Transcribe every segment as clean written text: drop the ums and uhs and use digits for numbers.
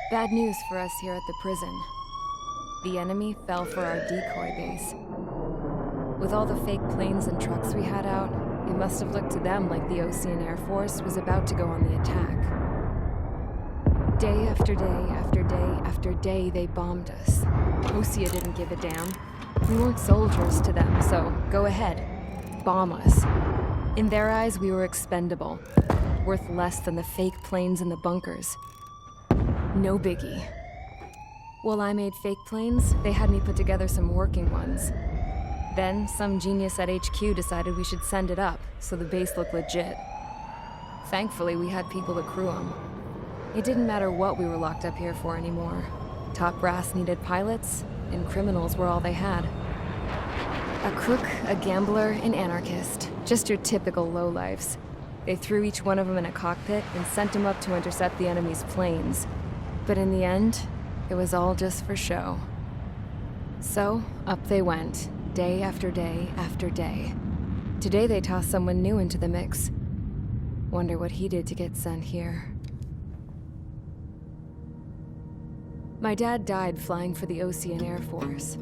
Bad news for us here at the prison. The enemy fell for our decoy base. With all the fake planes and trucks we had out, it must have looked to them like the Osean Air Force was about to go on the attack. Day after day after day after day, they bombed us. Osea didn't give a damn. We weren't soldiers to them, so go ahead. Bomb us. In their eyes, we were expendable. Worth less than the fake planes in the bunkers. No biggie. While I made fake planes, they had me put together some working ones. Then, some genius at HQ decided we should send it up, so the base looked legit. Thankfully, we had people to crew them. It didn't matter what we were locked up here for anymore. Top brass needed pilots, and criminals were all they had. A crook, a gambler, an anarchist. Just your typical lowlifes. They threw each one of them in a cockpit and sent them up to intercept the enemy's planes. But in the end, it was all just for show. So, up they went, day after day after day. Today they tossed someone new into the mix. Wonder what he did to get sent here. My dad died flying for the Osean Air Force.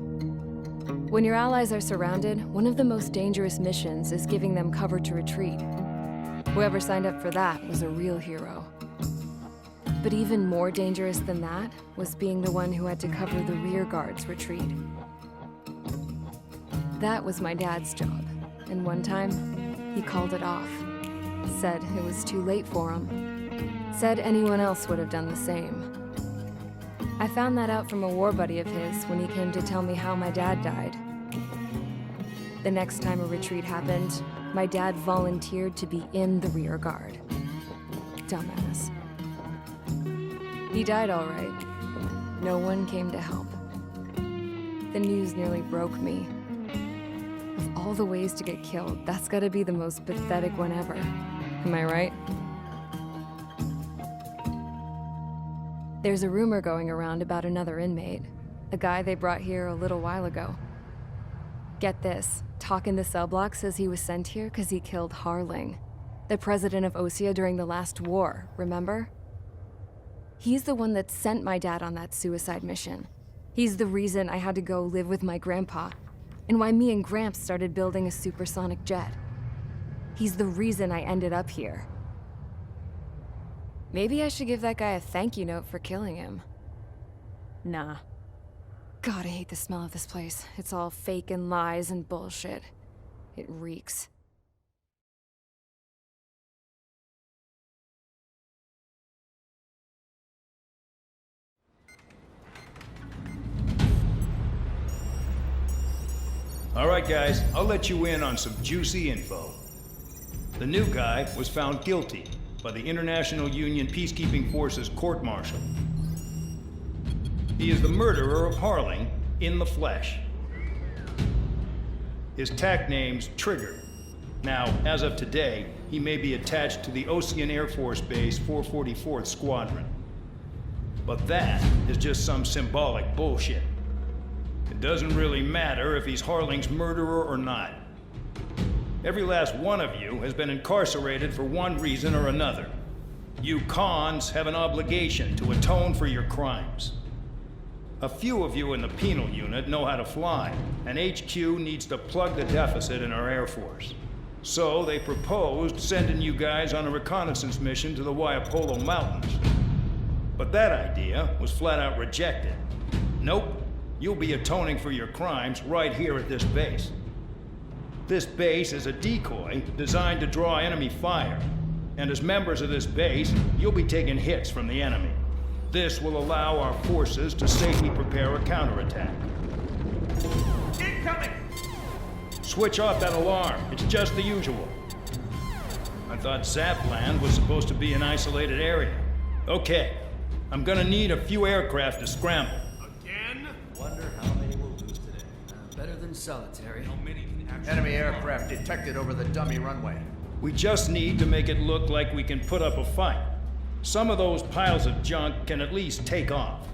When your allies are surrounded, one of the most dangerous missions is giving them cover to retreat. Whoever signed up for that was a real hero. But even more dangerous than that was being the one who had to cover the rear guard's retreat. That was my dad's job, and one time, he called it off. Said it was too late for him. Said anyone else would have done the same. I found that out from a war buddy of his when he came to tell me how my dad died. The next time a retreat happened, my dad volunteered to be in the rear guard. Dumbass. He died all right. No one came to help. The news nearly broke me. Of all the ways to get killed, that's gotta be the most pathetic one ever. Am I right? There's a rumor going around about another inmate. A guy they brought here a little while ago. Get this, talk in the cell block says he was sent here because he killed Harling, the president of Osea during the last war, remember? He's the one that sent my dad on that suicide mission. He's the reason I had to go live with my grandpa, and why me and Gramps started building a supersonic jet. He's the reason I ended up here. Maybe I should give that guy a thank you note for killing him. Nah. God, I hate the smell of this place. It's all fake and lies and bullshit. It reeks. All right, guys, I'll let you in on some juicy info. The new guy was found guilty by the International Union Peacekeeping Forces court-martial. He is the murderer of Harling in the flesh. His TAC name's Trigger. Now, as of today, he may be attached to the Osean Air Force Base 444th Squadron. But that is just some symbolic bullshit. It doesn't really matter if he's Harling's murderer or not. Every last one of you has been incarcerated for one reason or another. You cons have an obligation to atone for your crimes. A few of you in the penal unit know how to fly, and HQ needs to plug the deficit in our Air Force. So they proposed sending you guys on a reconnaissance mission to the Waiapolo Mountains. But that idea was flat out rejected. Nope, you'll be atoning for your crimes right here at this base. This base is a decoy designed to draw enemy fire, and as members of this base, you'll be taking hits from the enemy. This will allow our forces to safely prepare a counterattack. Incoming! Switch off that alarm. It's just the usual. I thought Zapland was supposed to be an isolated area. Okay, I'm gonna need a few aircraft to scramble. Again? Wonder how many we'll lose today. Better than solitary. How many can actually... Enemy aircraft detected over the dummy runway. We just need to make it look like we can put up a fight. Some of those piles of junk can at least take off.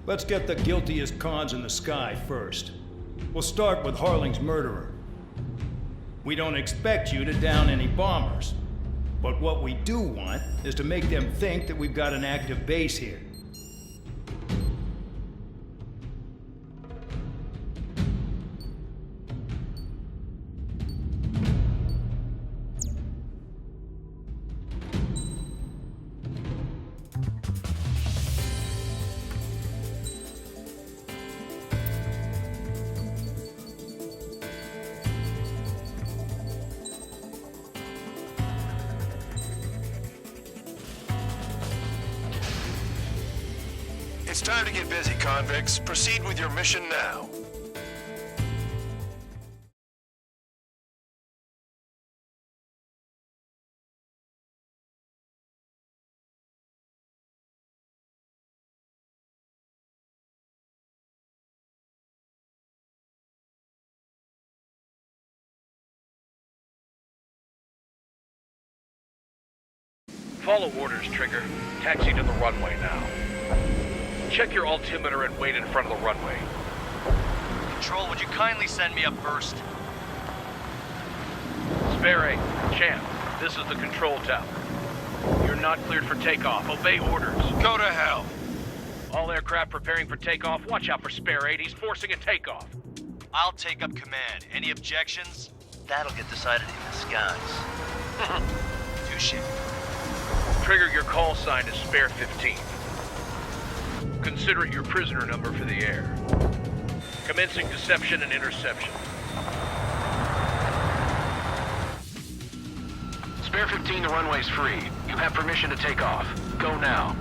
Let's get the guiltiest cons in the sky first. We'll start with Harling's murderer. We don't expect you to down any bombers, but what we do want is to make them think that we've got an active base here. It's time to get busy, convicts. Proceed with your mission now. Follow orders, Trigger. Taxi to the runway now. Check your altimeter and wait in front of the runway. Control, would you kindly send me up first? Spare 8, Champ, this is the control tower. You're not cleared for takeoff. Obey orders. Go to hell. All aircraft preparing for takeoff. Watch out for Spare 8. He's forcing a takeoff. I'll take up command. Any objections? That'll get decided in the skies. Touche. Trigger, your call sign is Spare 15. Consider it your prisoner number for the air. Commencing deception and interception. Spare 15, the runway's free. You have permission to take off. Go now.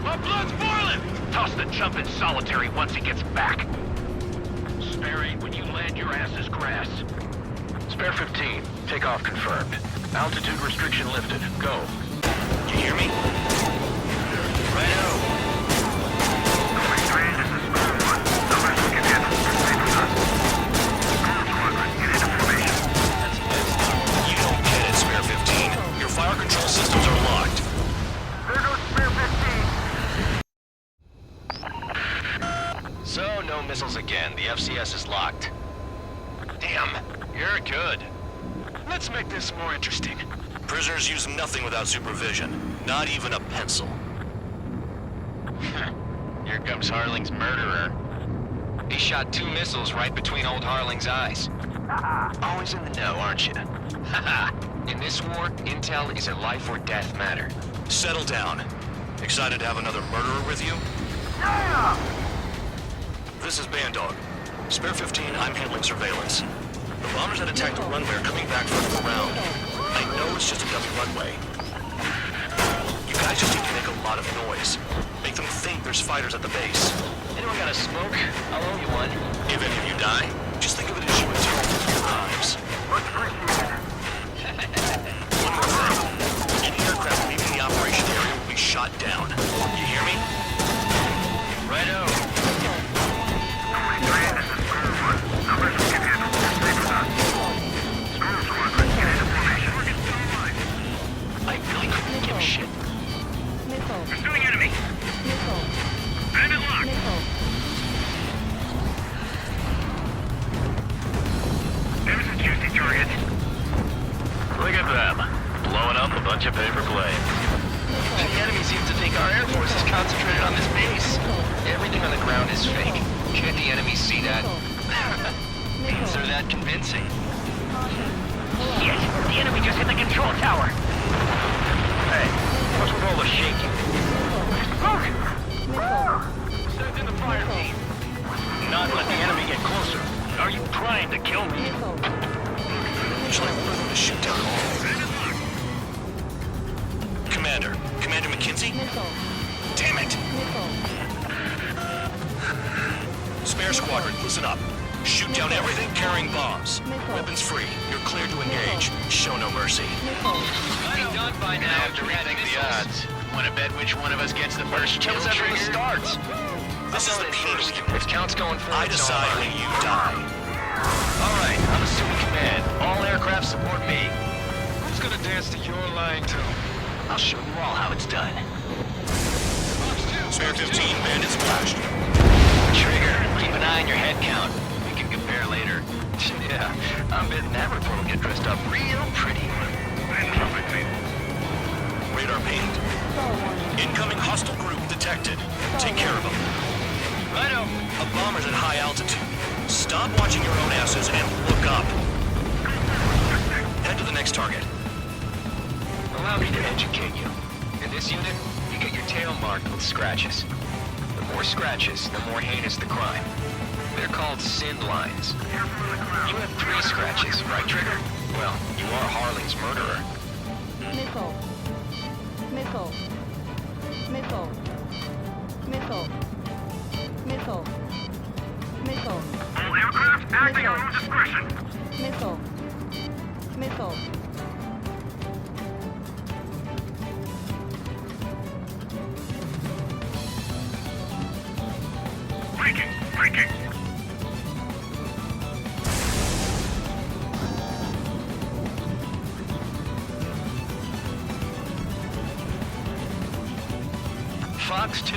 My blood's boiling! Toss the jump in solitary once he gets back. Spare 8, when you land, your ass is grass. Spare 15, takeoff confirmed. Altitude restriction lifted. Go. You hear me? Righto. You don't get it, Spare 15. Your fire control systems are locked. There goes Spare 15! So, no missiles again. The FCS is locked. Damn, you're good. Let's make this more interesting. Prisoners use nothing without supervision. Not even a pencil. Here comes Harling's murderer. He shot 2 missiles right between old Harling's eyes. Always in the know, aren't you? In this war, intel is a life or death matter. Settle down. Excited to have another murderer with you? Yeah! This is Bandog. Spare 15, I'm handling surveillance. The bombers that attacked the runway are coming back from the ground. I know it's just a dummy runway. You guys just need to make a lot of noise. Make them think there's fighters at the base. Anyone got a smoke? I'll owe you one. If any of you die, just think of it as you atone for your crimes. One more thing. Any aircraft leaving the operation area will be shot down. You hear me? Righto. I really couldn't give a shit. Pursuing enemy! Enemy locked! There's a juicy target. Look at them. Blowing up a bunch of paper planes. The enemy seems to think our Air Force is concentrated on this base. Everything on the ground is fake. Can't the enemy see that? Means they're that convincing. Shit! The enemy just hit the control tower! Hey, what's with all the shaking? Smoke! Send in the fire team. Not let the enemy get closer. Are you trying to kill me? Shall I order them to shoot down all? Commander McKenzie? Damn it! Spare squadron, listen up. Shoot down everything carrying bombs. Weapons free. You're cleared to engage. Show no mercy. Be done by now. After rethink the odds. Want to bet which one of us gets the first kill trigger? Starts. This is the first. If count's going forward, I decide when you die. All right, I'm assuming command. All aircraft support me. Who's gonna dance to your line too? I'll show you all how it's done. Spare 15, bandits flashed. Trigger, keep an eye on your head count. We can compare later. Yeah, I'm betting that report will get dressed up real pretty. Radar pinged. Incoming hostile group detected. Take care of them. Righto. A bomber's at high altitude. Stop watching your own asses and look up. Head to the next target. Allow me to educate you. In this unit, you get your tail marked with scratches. The more scratches, the more heinous the crime. They're called sin lines. You have 3 scratches, right, Trigger? Well, you are Harling's murderer. Missile. Missile. Missile. Missile. All aircraft acting on your discretion. Missile. Missile. Breaking! Breaking! Fox 2.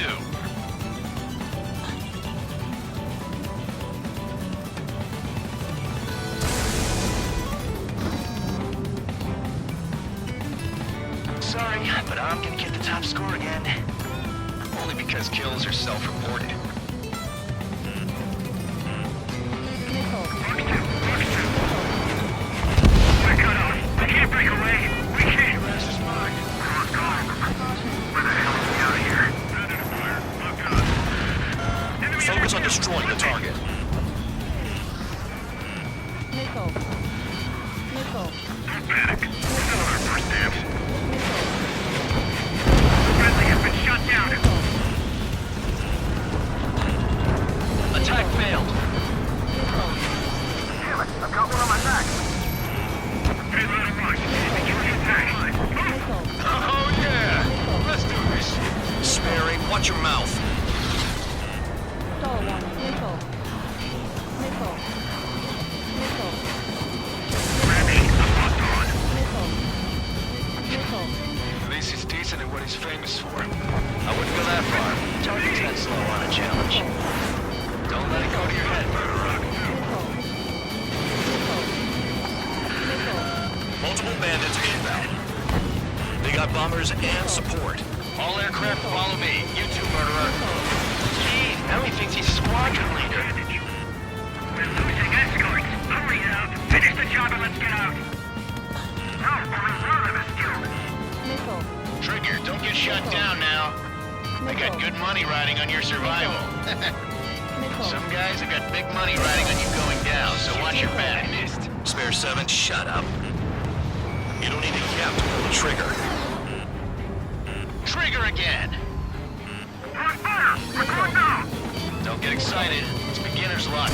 Sorry, but I'm gonna get the top score again. Only because kills are self-reported. Missile. We're cut off. We can't break away. We can't. Rest is mine. We're gone. Where the hell is he out of here? Standing fire. Look up. Focus on destroying the target. Missile. Missile. Don't panic. Still on our first dibs. Missile. Friendly has been shut down. Attack failed. Damn it. I've got one on my back. Hey, let him rush. Secure the attack. Missile. Oh yeah! Let's do this. Sperry, watch your mouth. Stall warning. Missile. Missile. Missile. Ready. I'm locked on. Missile. Missile. At least he's decent at what he's famous for. I wouldn't go that far. Target's that slow on a challenge. Don't let it go to your head, murderer. Missile. Missile. Missile. Multiple bandits inbound. They got bombers and support. All aircraft follow me. You too, murderer. Gee, now he thinks he's squadron leader. We're losing escorts. Hurry out. Finish the job and let's get out. No, we're reservists killed. Missile. Trigger, don't get shut down now. I got good money riding on your survival. Missile. Some guys have got big money riding on you going down, so watch your back. Spare 7, shut up. You don't need a cap to pull the trigger. Trigger again! We're on fire. We're going down. Don't get excited. It's beginner's luck.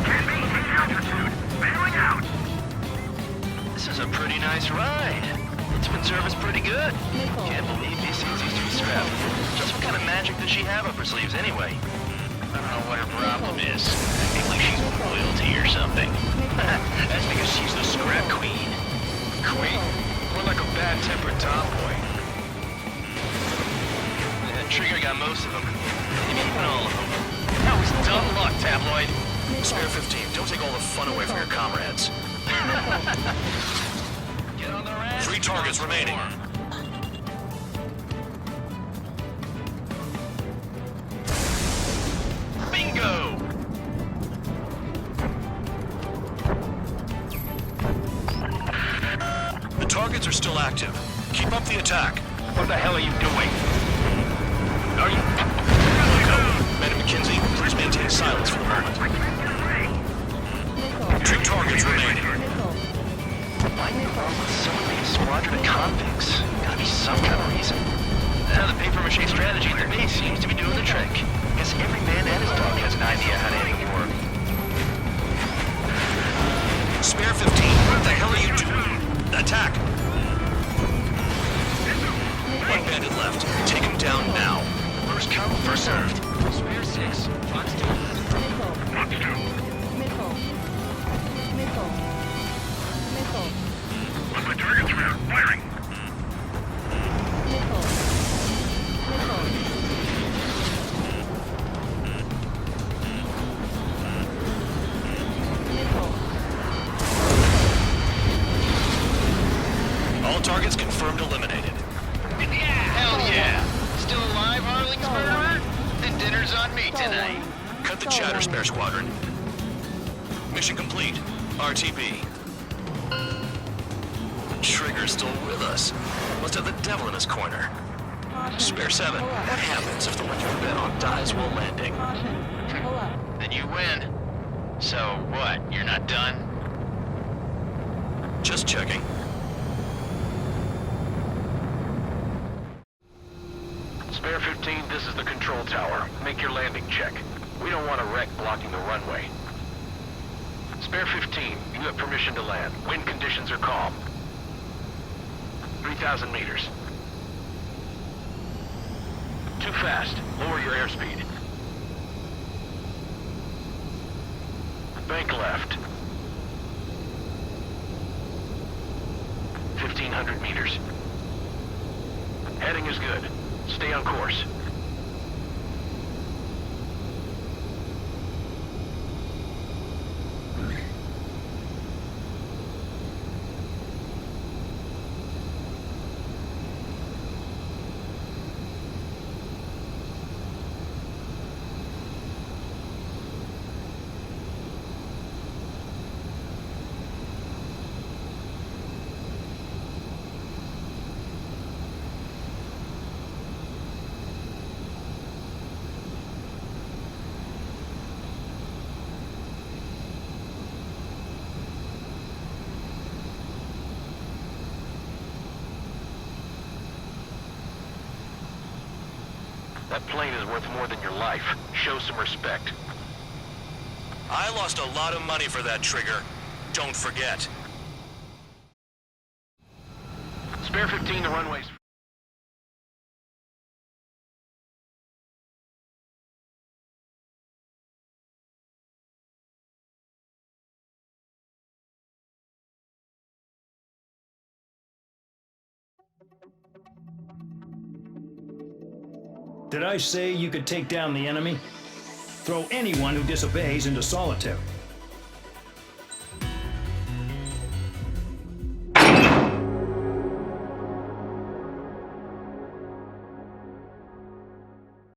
Can't maintain altitude. Bailing out. This is a pretty nice ride. Instrument service pretty good. Missile. Can't believe these things used to be strapped. Just what kind of magic does she have up her sleeves anyway? I don't know what her problem is. Acting like she's royalty or something. That's because she's the scrap queen. Queen? More like a bad-tempered tomboy. Trigger got most of them. Maybe even all of them. That was dumb luck, tabloid. Spare 15, don't take all the fun away from your comrades. Get on their ass. 3 targets remaining. Bingo! The targets are still active. Keep up the attack. What the hell are you doing? Are you... Madam McKinsey, please maintain silence for the moment. Missile. 2 targets remaining. Missile. Why in the world would someone make a squadron of convicts? Gotta be some kind of reason. Now the paper-mache strategy in the base seems to be doing the trick. Guess every man and his dog has an idea how to end a war. Spare 15, what the hell are you doing? Attack! 1 bandit left. Take him down now. First come, first served. Spare 6. Fox 2. Missile. Fox 2. Missile. Missile. Missile. Look, the target's around. Firing. Missile. Missile. Missile. All targets confirmed eliminated. Hell yeah! Still alive, Harling's murderer? Then dinner's on me tonight. Cut the chatter, Spare Squadron. Mission complete. RTB. Trigger's still with us. Must have the devil in his corner. Spare 7. What happens if the one you've bet on dies while landing? Caution. Pull up. Then you win. So what, you're not done? Just checking. Spare 15, this is the control tower. Make your landing check. We don't want a wreck blocking the runway. Spare 15, you have permission to land. Wind conditions are calm. 3,000 meters. Too fast. Lower your airspeed. Bank left. 1,500 meters. Heading is good. Stay on course. That plane is worth more than your life. Show some respect. I lost a lot of money for that trigger. Don't forget. Spare 15, the runway's... Did I say you could take down the enemy? Throw anyone who disobeys into solitary.